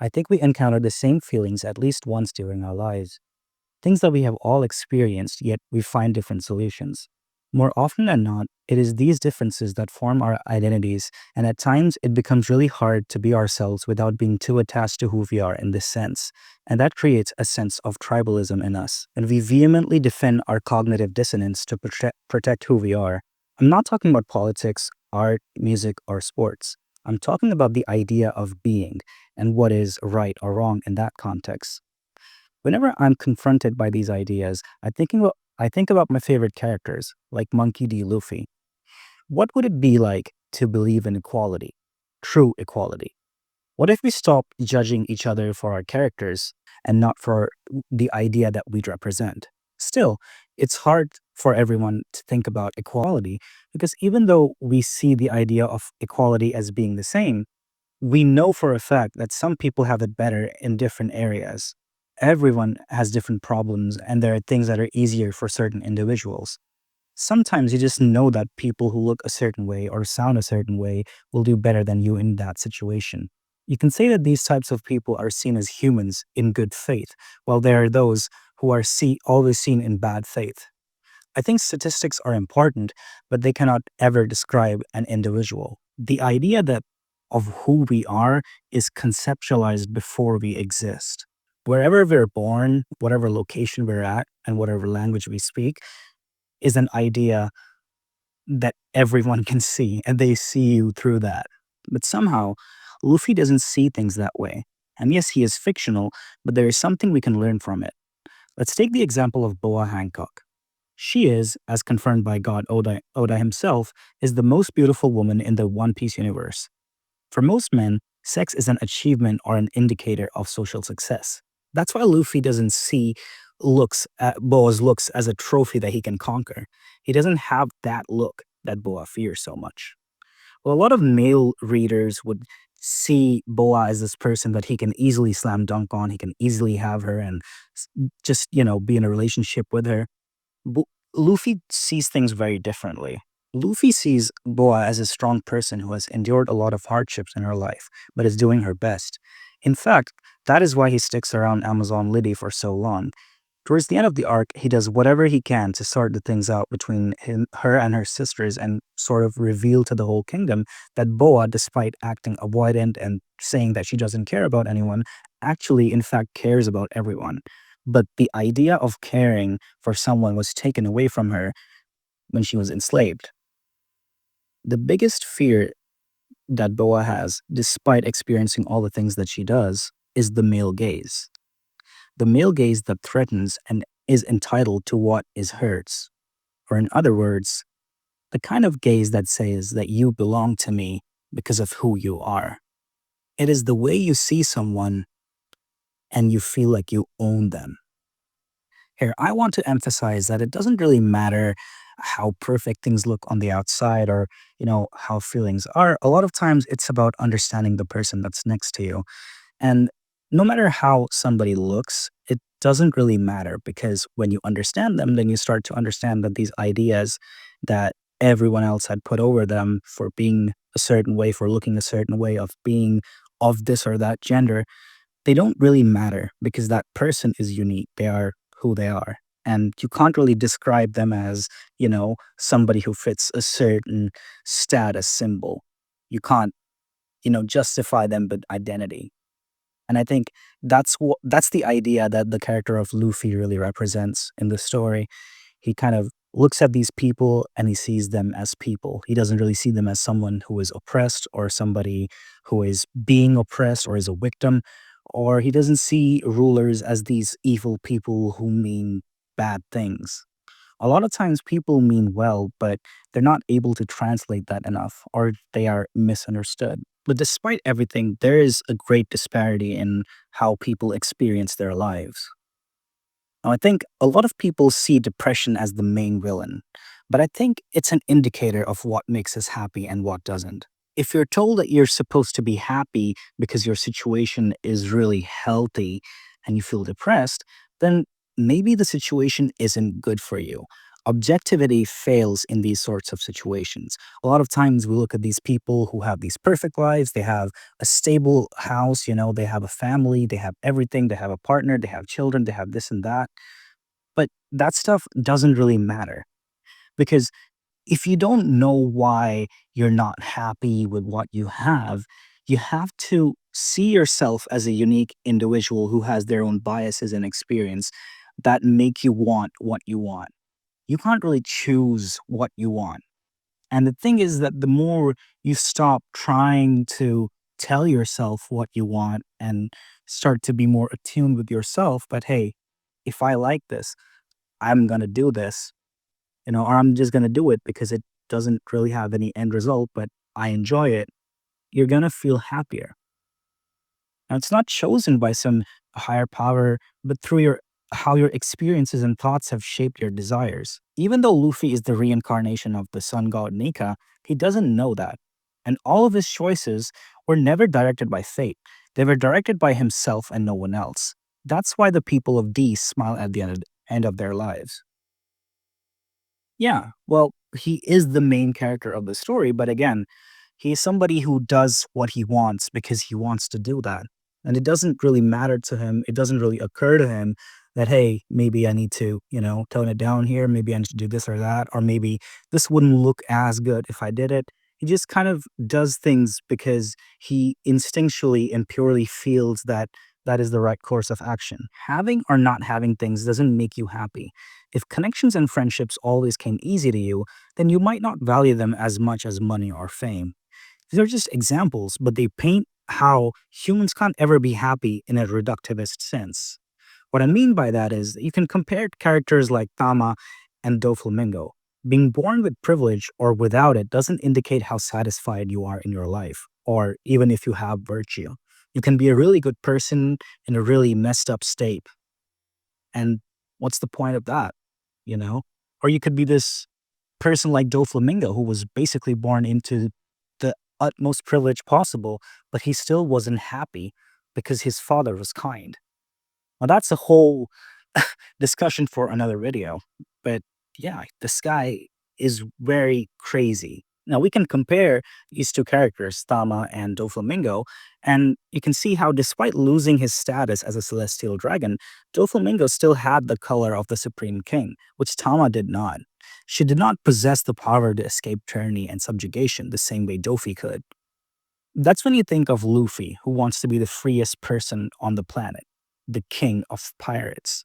I think we encounter the same feelings at least once during our lives. Things that we have all experienced, yet we find different solutions. More often than not, it is these differences that form our identities, and at times it becomes really hard to be ourselves without being too attached to who we are in this sense. And that creates a sense of tribalism in us, and we vehemently defend our cognitive dissonance to protect who we are. I'm not talking about politics, art, music, or sports. I'm talking about the idea of being and what is right or wrong in that context. Whenever I'm confronted by these ideas, I think about my favorite characters, like Monkey D. Luffy. What would it be like to believe in equality? True equality. What if we stop judging each other for our characters and not for the idea that we represent? Still, it's hard for everyone to think about equality because even though we see the idea of equality as being the same, we know for a fact that some people have it better in different areas. Everyone has different problems, and there are things that are easier for certain individuals. Sometimes you just know that people who look a certain way or sound a certain way will do better than you in that situation. You can say that these types of people are seen as humans in good faith, while there are those who are always seen in bad faith. I think statistics are important, but they cannot ever describe an individual. The idea that of who we are is conceptualized before we exist. Wherever we're born, whatever location we're at, and whatever language we speak is an idea that everyone can see, and they see you through that. But somehow, Luffy doesn't see things that way. And yes, he is fictional, but there is something we can learn from it. Let's take the example of Boa Hancock. She is, as confirmed by God Oda himself, is the most beautiful woman in the One Piece universe. For most men, sex is an achievement or an indicator of social success. That's why Luffy doesn't see Boa's looks as a trophy that he can conquer. He doesn't have that look that Boa fears so much. Well, a lot of male readers would see Boa as this person that he can easily slam dunk on. He can easily have her and just, be in a relationship with her. Bu Luffy sees things very differently. Luffy sees Boa as a strong person who has endured a lot of hardships in her life, but is doing her best. In fact, that is why he sticks around Amazon Lily for so long. Towards the end of the arc, he does whatever he can to sort the things out between her and her sisters and sort of reveal to the whole kingdom that Boa, despite acting avoidant and saying that she doesn't care about anyone, actually, in fact, cares about everyone. But the idea of caring for someone was taken away from her when she was enslaved. The biggest fear that Boa has, despite experiencing all the things that she does, is the male gaze. The male gaze that threatens and is entitled to what is hers. Or in other words, the kind of gaze that says that you belong to me because of who you are. It is the way you see someone and you feel like you own them. Here, I want to emphasize that it doesn't really matter how perfect things look on the outside or, how feelings are. A lot of times it's about understanding the person that's next to you. And no matter how somebody looks, it doesn't really matter because when you understand them, then you start to understand that these ideas that everyone else had put over them for being a certain way, for looking a certain way, of being of this or that gender, they don't really matter because that person is unique. They are who they are. And you can't really describe them as, somebody who fits a certain status symbol. You can't, justify them with identity. And I think that's the idea that the character of Luffy really represents in the story. He kind of looks at these people and he sees them as people. He doesn't really see them as someone who is oppressed or somebody who is being oppressed or is a victim. Or he doesn't see rulers as these evil people who mean bad things. A lot of times people mean well, but they're not able to translate that enough, or they are misunderstood. But despite everything, there is a great disparity in how people experience their lives. Now, I think a lot of people see depression as the main villain, but I think it's an indicator of what makes us happy and what doesn't. If you're told that you're supposed to be happy because your situation is really healthy and you feel depressed, then maybe the situation isn't good for you. objectivity fails in these sorts of situations. A lot of times we look at these people who have these perfect lives, they have a stable house, they have a family, they have everything, they have a partner, they have children, they have this and that. But that stuff doesn't really matter because if you don't know why you're not happy with what you have to see yourself as a unique individual who has their own biases and experience that make you want what you want. You can't really choose what you want. And the thing is that the more you stop trying to tell yourself what you want and start to be more attuned with yourself, but hey, if I like this, I'm going to do this, or I'm just going to do it because it doesn't really have any end result, but I enjoy it, you're going to feel happier. Now, it's not chosen by some higher power, but through how your experiences and thoughts have shaped your desires. Even though Luffy is the reincarnation of the sun god Nika, he doesn't know that. And all of his choices were never directed by fate. They were directed by himself and no one else. That's why the people of D smile at the end of their lives. Yeah, well, he is the main character of the story, but again, he's somebody who does what he wants because he wants to do that. And it doesn't really matter to him. It doesn't really occur to him that, hey, maybe I need to, tone it down here. Maybe I need to do this or that. Or maybe this wouldn't look as good if I did it. He just kind of does things because he instinctually and purely feels that that is the right course of action. Having or not having things doesn't make you happy. If connections and friendships always came easy to you, then you might not value them as much as money or fame. These are just examples, but they paint how humans can't ever be happy in a reductivist sense. What I mean by that is you can compare characters like Tama and Doflamingo. Being born with privilege or without it doesn't indicate how satisfied you are in your life, or even if you have virtue. You can be a really good person in a really messed up state. And what's the point of that? You know? Or you could be this person like Doflamingo who was basically born into the utmost privilege possible, but he still wasn't happy because his father was kind. Now that's a whole discussion for another video. But yeah, this guy is very crazy. Now we can compare these two characters, Tama and Doflamingo, and you can see how despite losing his status as a celestial dragon, Doflamingo still had the color of the Supreme King, which Tama did not. She did not possess the power to escape tyranny and subjugation the same way Dofi could. That's when you think of Luffy, who wants to be the freest person on the planet, the king of pirates.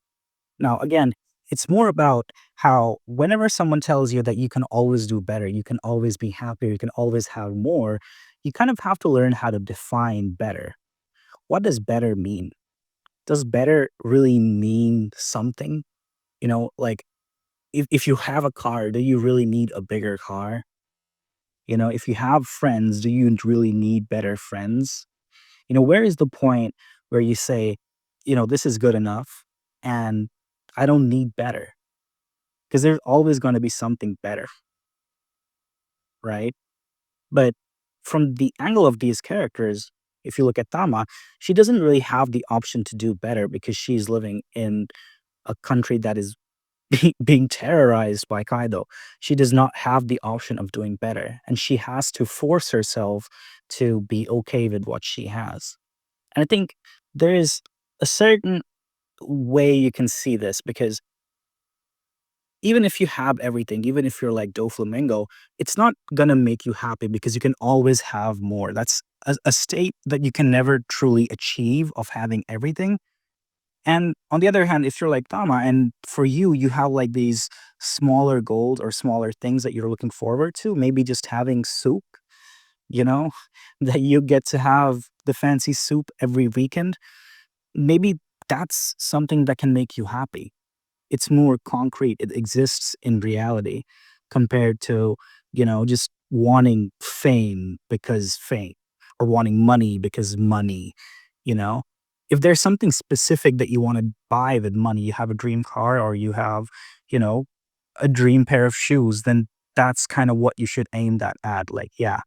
Now, again, it's more about how whenever someone tells you that you can always do better, you can always be happier, you can always have more, you kind of have to learn how to define better. What does better mean? Does better really mean something? Like if you have a car, do you really need a bigger car? If you have friends, do you really need better friends? Where is the point where you say, this is good enough and I don't need better? Because there's always going to be something better, right? But from the angle of these characters, if you look at Tama, she doesn't really have the option to do better because she's living in a country that is being terrorized by Kaido. She does not have the option of doing better, and she has to force herself to be okay with what she has. And I think there is a certain way you can see this because even if you have everything, even if you're like Doflamingo, it's not gonna make you happy because you can always have more. That's a state that you can never truly achieve of having everything. And on the other hand, if you're like Tama and for you, you have like these smaller goals or smaller things that you're looking forward to, maybe just having soup, you know, that you get to have the fancy soup every weekend, maybe that's something that can make you happy. It's more concrete. It exists in reality compared to, just wanting fame because fame or wanting money because money, you know? If there's something specific that you want to buy with money, you have a dream car or you have, you know, a dream pair of shoes, then that's kind of what you should aim that at. Like, yeah,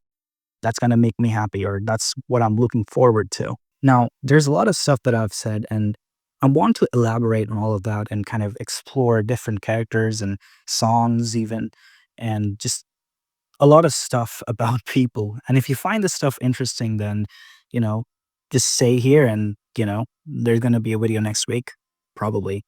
that's going to make me happy or that's what I'm looking forward to. Now, there's a lot of stuff that I've said and I want to elaborate on all of that and kind of explore different characters and songs even, and just a lot of stuff about people. And if you find this stuff interesting, then, you know, just say here and, there's going to be a video next week, probably.